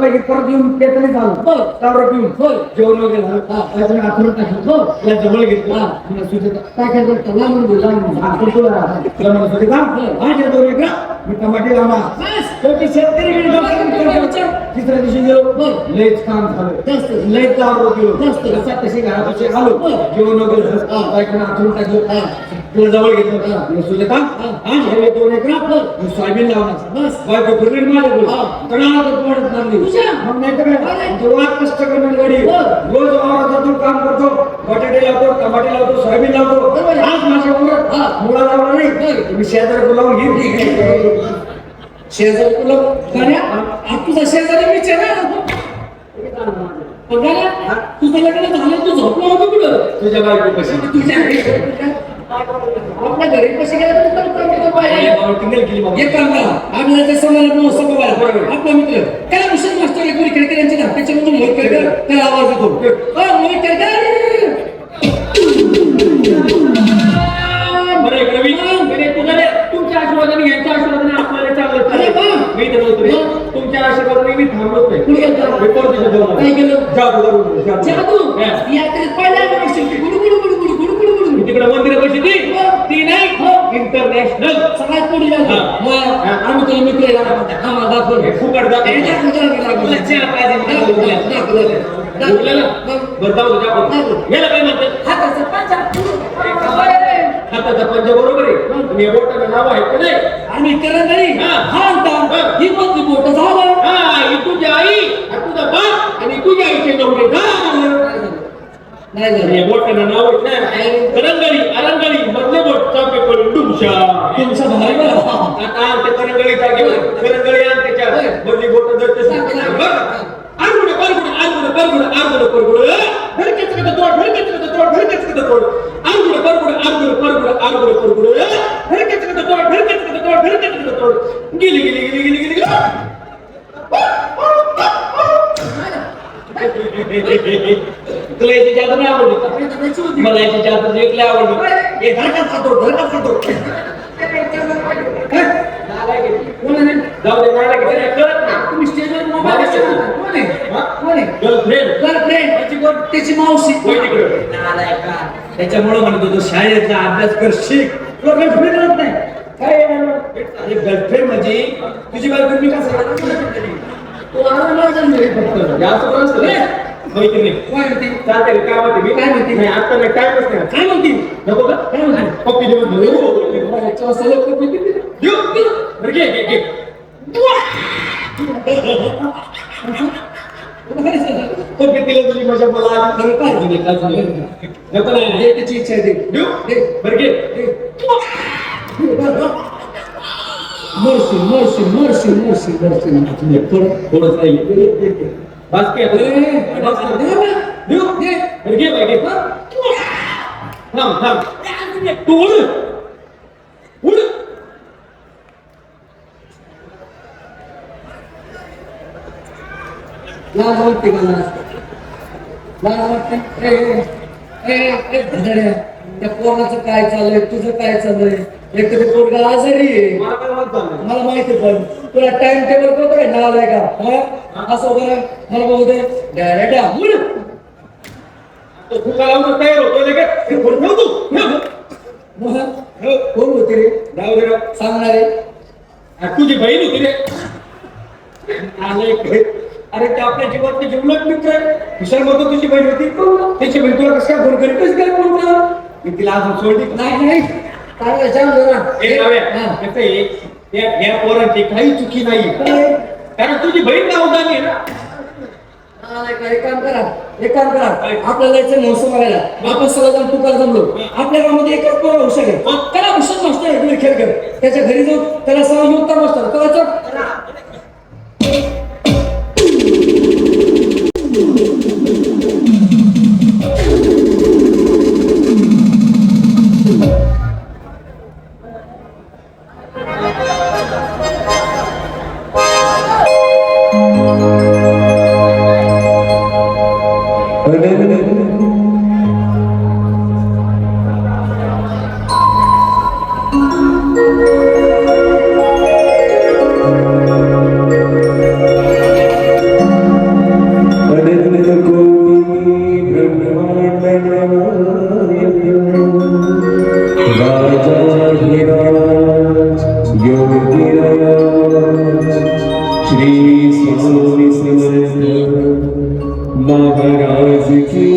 की परत येऊन पेटले झालं तावर पिऊन जेवण वगैरे झालं आठवण टाकलं या जवळ घेतलं काय काय करतो लांबून तुला माझ्या दोन एकरा मी टमाटे लावला शेवटी शेतकरी तिसऱ्या दिवशी गेलो लयच काम झालं लयच तावर गेलो तशी घरापाशी आलो जेवण वगैरे आठवण टाकलं तुला जवळ घेतलं सुजाता आज दोन एकरा सोयाबीन लावणार बायको प्रेग्नेंट माझ्या पडत लागली मग नाही तर काय कष्ट करणारी गाडी रोज जातो काम करतो बटाटे लावतो टमाटे लावतो सोयाबीन लावतो आज माझ्या उमरात मुळा लावला नाही मी शेजारी बोलावून घेईन शेजारी बोलावून तुझा शेजारी विचार तुझं लग्न झालं तू झोपला होतो कुठं तुझ्या बायको कशी तुझ्या आपल्या घरी कशी गेला एक काम करा आपल्याला आपला मित्र त्याला भूषण मास्टर एक खेळकर यांचे ना त्याच्यामधून मोहित खेळकर त्याला आवाज देतो मोहित खेळकर तुमच्या आशीर्वादाने यांच्या आशीर्वादाने आपल्याला चांगलं मी तर नव्हतो तुमच्या आशीर्वादाने मी थांबलोच नाही तिकडे मंदिर कशी ती नाही इंटरनॅशनल सगळ्यात पुढे आम्ही तुला मित्र आम्हाला दाखवलं फुकट हाताचा पंजा बरोबर आहे बोटाचं नाव आहे का नाही आम्ही करंगळी ही कोणती बोट झालं ही तुझी आई तुझा बाप आणि तुझ्या आईचे नवरे नाही बोटानं नाव करंगळी अरंगळी मधले बोट चापे पडून डुमशा तुमचा भाई आता ते करंगळीचा घेऊन करंगळी आणि त्याच्या मधली बोट गेली गेली गेली गेली गेली तुला याची जादू नाही आवडली मला याची जादू देखील आवडली धरकाच खातो जाऊ दे नाही कळत नाही तुम्ही स्टेजवर त्याची मावशी त्याच्यामुळे म्हणतो तो शाळेचा अभ्यास कर शिक तुला गर्लफ्रेंड करत नाही काय गर्लफ्रेंड म्हणजे तुझी बायको मी कसं मैत्रिणी चालते काय म्हणते मी काय म्हणते नाही आता नाही काय म्हणते काय म्हणते नको का काय म्हणते पप्पी पप्पी तिला तुझी मजा बोला नको नाही त्याची इच्छा आहे बरं घे थोडं बास्केट तू उड उड लाज वाटते का लाज वाटते त्या पोराचं काय चाललंय तुझं काय चाललंय एक तर पोरगा आजारी आहे मला माहिती पण तुला टाइम टेबल करतो काय नाव आहे का असं बरं मला बघू दे तयार होतो कोण होती रे सांगणारे तुझी बहीण होती रे अरे ते आपल्या जीवातले जीवलग मित्र आहे विशाल बघतो तुझी बहीण होती त्याची बहीण तुला कसं काय फोन करेल कसं काय फोन करा मी तिला अजून सोडली नाही या पोरांची काही चुकी नाही कारण तुझी बहीण नाव झाली ना एक काम करा आपल्याला जायचं मौसम बघायला आपण सगळं तुकाला जमलो आपल्या गावामध्ये एकच पोरं होऊ शकेल त्याला भूषण मास्टर खेळ कर त्याच्या घरी जाऊ त्याला सहयोग मास्टर करायचं राजाधिराज योगीराज श्री स्वामी समर्थ महाराज की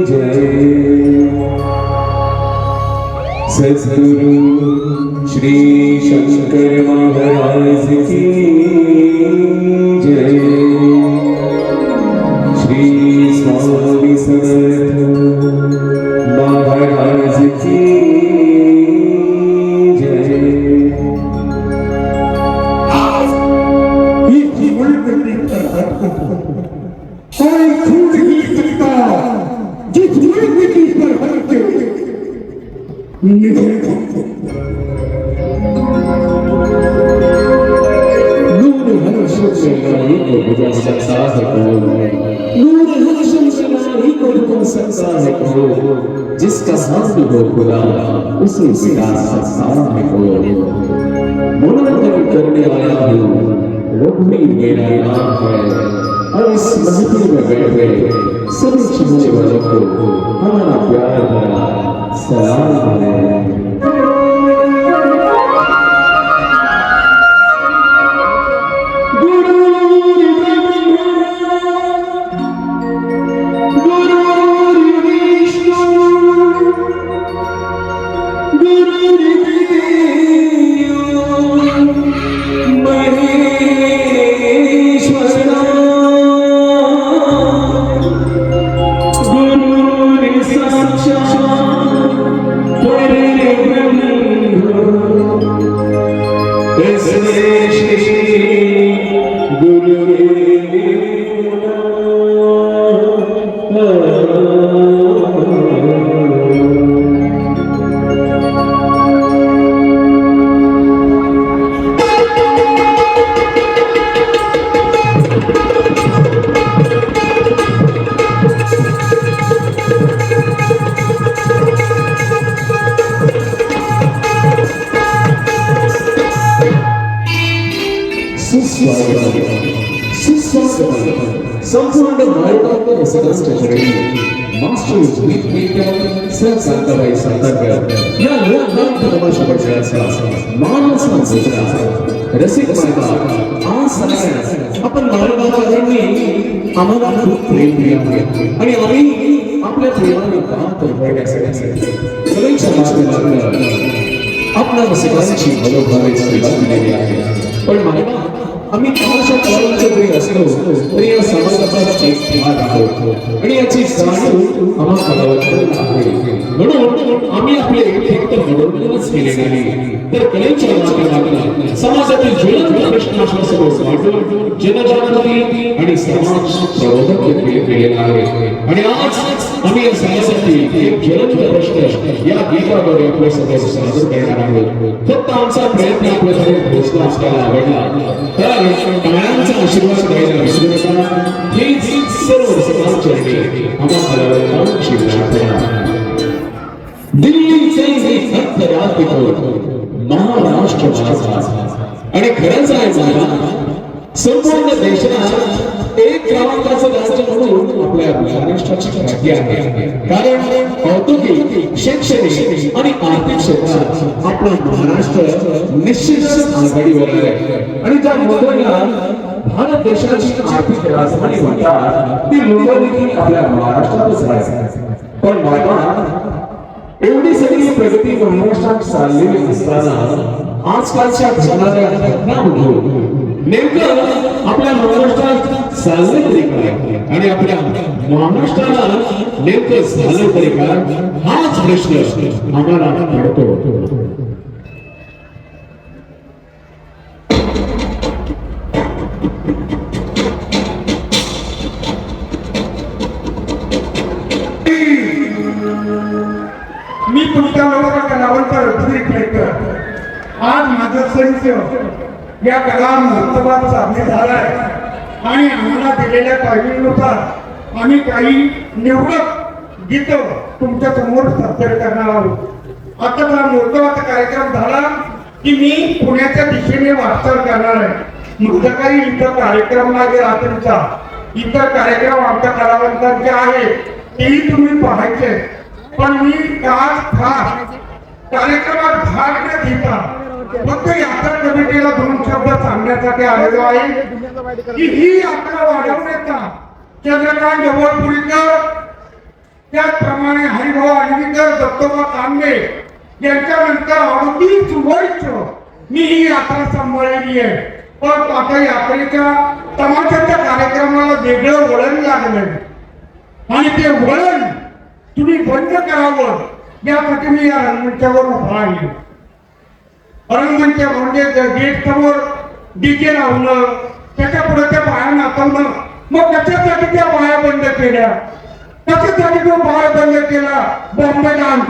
जय। सद्गुरु श्री शंकर महाराज की जय। श्री स्वामी समर्थ महाराज की जय। कोई छूट नहीं सकता जिस निर्मिति पर हटके निधन नूर हर्षम से नारी को बुझा सकता है कौन? नूर हर्षम से नारी को बुझा सकता है कौन? जिसका साथ हो खुदा उसे बिना सकता है कौन? मनोरंजन करने वाला हूँ रघुवीर मेरा नाम है और इस महफिल में बैठे सभी सुनने वालों को हमारा प्यार भरा सलाम है। संपूर्ण भारतातील residence treasury master with maker sir Santabai Santakar या लोकनाथ तमाशा मंडळाचा मानस गुजरात रसिक माता आज सगळ्यांना आपण महाराजांनी आम्हाला खूप प्रेम दिले आहे आणि आम्ही आपल्या प्रेमाने पाहत राहण्यासाठी सगळ्यांच्या माध्यमातून आपल्या रसिकांची मनोभावे सेवा केलेली आहे। पण माता आम्ही तमाशा कलावंत जरी असलो तरी या समाजाचा एक भाग आहोत आणि याची जाणीव आम्हा कलावंतांना आहे। म्हणून आम्ही आपले फक्त मनोरंजनच केले नाही तर कलेच्या माध्यमातून समाजातील ज्वलंत प्रश्नांसोबत वाटून जनजागृती आणि समाज प्रबोधन केलेलं आहे आणि आज आम्ही या समाजातील एक ज्वलंत प्रश्न या गीताद्वारे आपल्या समोर सादर करणार आहोत। फक्त आमचा प्रयत्न आपल्याकडे पोहोचला असल्याला आवडला तर टाळ्यांचा आशीर्वाद द्यायला विसरू नका। हीच सर्व रसिकांचरणी आम्हा कलावंतांची प्रार्थना। दिल्लीचे हे फक्त राजपितो महाराष्ट्र माझा आणि खरंच आहे मला संपूर्ण देशात एक क्रमांकाचं राज्य म्हणून आपल्या महाराष्ट्राची ख्याती आहे कारण औद्योगिक शैक्षणिक आणि आर्थिक क्षेत्रात आपला महाराष्ट्र निश्चितच आघाडीवर आहे आणि ज्या मुंबईला भारत देशाची आर्थिक राजधानी म्हणतात ती मुंबई देखील आपल्या महाराष्ट्रातच आहे। पण माता एवढी सगळी प्रगती महाराष्ट्रात चाललेली असताना आजकालच्या घडणाऱ्या घटनांमधून नेमकं आपल्या महाराष्ट्रात चाललं तरी काय आणि आपल्या महाराष्ट्राला नेमकं झालं तरी काय हाच प्रश्न आम्हाला पडतो। मी तुमच्या लोकांना कलावंत रघुवीर खेळकर आज माझं संच या कला महोत्सवात सामील झालाय आणि आम्हाला दिलेल्या टायमिंगनुसार आम्ही काही निवडक गीत तुमच्या समोर सादर करणार आहोत। आता हा महोत्सवाचा कार्यक्रम झाला की मी पुण्याच्या दिशेने वाटचाल करणार आहे। काही इतर कार्यक्रम नाही रात्रीचा इतर कार्यक्रम आमच्या कलावंतांचे आहेत तेही तुम्ही पाहायचे. पण मी आज खास कार्यक्रमात भाग न घेता फक्त यात्रा कमिटीला 2 शब्द सांगण्यासाठी आलेलो आहे की ही यात्रा वाढवण्याचा चंद्रकांत जवळपुरीकर, त्याचप्रमाणे हरिभाऊ आळवीकर, दत्तोबा कांबळे यांच्यानंतर 38 वर्ष मी ही यात्रा सांभाळलेली आहे. पण आता यात्रेच्या तमाशाच्या कार्यक्रमाला वेगळं वळण लागलं आणि ते वळण तुम्ही बंद करावं यासाठी मी या रंगमंचावर उभा आहे. रंगमंच म्हणजे गेट समोर डीजे लावणं, त्याच्या पुढे त्या बाया नाचवणं. मग कशासाठी त्या बाया बंद केल्या? कशासाठी तो बाया बंद केला? बॉम्बे डान्स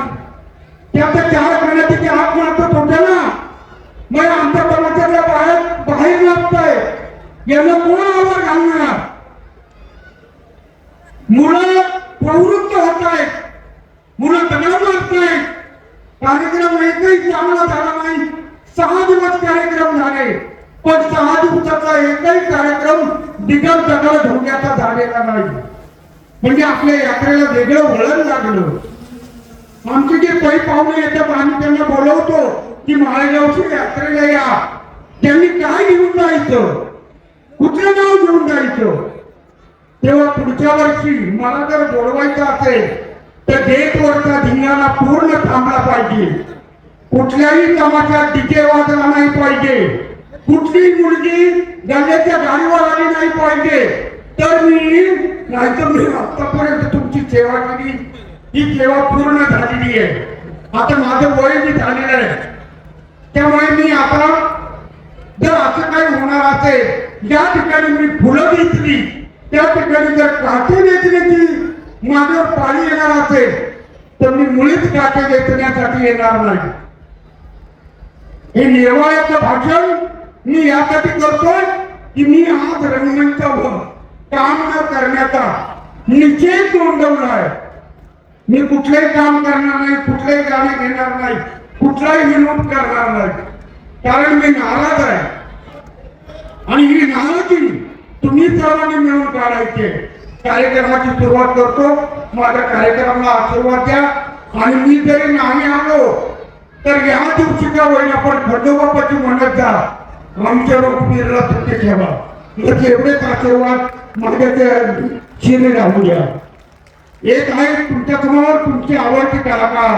त्याचं 4 महिन्याची आत नाचत होत्या ना. मग आमच्या तमाशातल्या बाहेर नाचताय, याला कोण आवाज घालणार? मुलं प्रवृत्त होत आहेत, मुलं तणाव मारत नाहीत. कार्यक्रम एकही चांगला झाला नाही. 6 दिवस कार्यक्रम झाले, पण 6 दिवसाचा एकही कार्यक्रम दिगंत दगड धोक्याचा झालेला नाही. म्हणजे आपल्या यात्रेला वेगळं वळण लागलं. आमचे जे पै पाहुणे येतात आम्ही त्यांना बोलवतो की माळेगावच्या यात्रेला या. त्यांनी काय घेऊन जायचं, कुठलं नाव घेऊन जायचं? तेव्हा पुढच्या वर्षी मला जर बोलवायचं असेल तर गेटवरचा धिंगाणा पूर्ण थांबला पाहिजे. कुठल्याही तमाशात डीजे वाजला नाही पाहिजे. कुठलीही मुलगी गल्ल्याच्या गाडीवर आली नाही पाहिजे. तर नाहीतर मी आतापर्यंत तुमची सेवा केली, ही सेवा पूर्ण झालेली आहे. आता माझं वय बी झालेलं आहे, त्यामुळे मी आता जर असं काही होणार असेल, ज्या ठिकाणी मी फुलं वेचली त्या ठिकाणी जर काटे वेचण्याची माझ्यावर पाळी येणार असेल तर मी मुळीच काटे वेचण्यासाठी येणार नाही. हे निर्वाळ्याचं भाषण मी यासाठी करतोय की मी आज रंगमंचावर काम न करण्याचा निश्चय नोंदवलाय. मी कुठलंही काम करणार नाही, कुठलंही गाणे घेणार नाही, कुठलाही विनोद करणार नाही, कारण मी नाराज आहे. आणि ही नाराजी तुम्ही सर्वांनी मिळून काढायचे. कार्यक्रमाची सुरुवात करतो. माझ्या कार्यक्रमाला आशीर्वाद द्या. आणि मी जरी नाही आलो तर या दिवशी का होईल आपण खंडोबापाची म्हणत जा, आमच्या रोखीला सुट्टी ठेवा. एवढेच आशीर्वाद माझ्या शिरी राहू द्या. एक आहे तुमच्या समोर तुमची आवडती कलाकार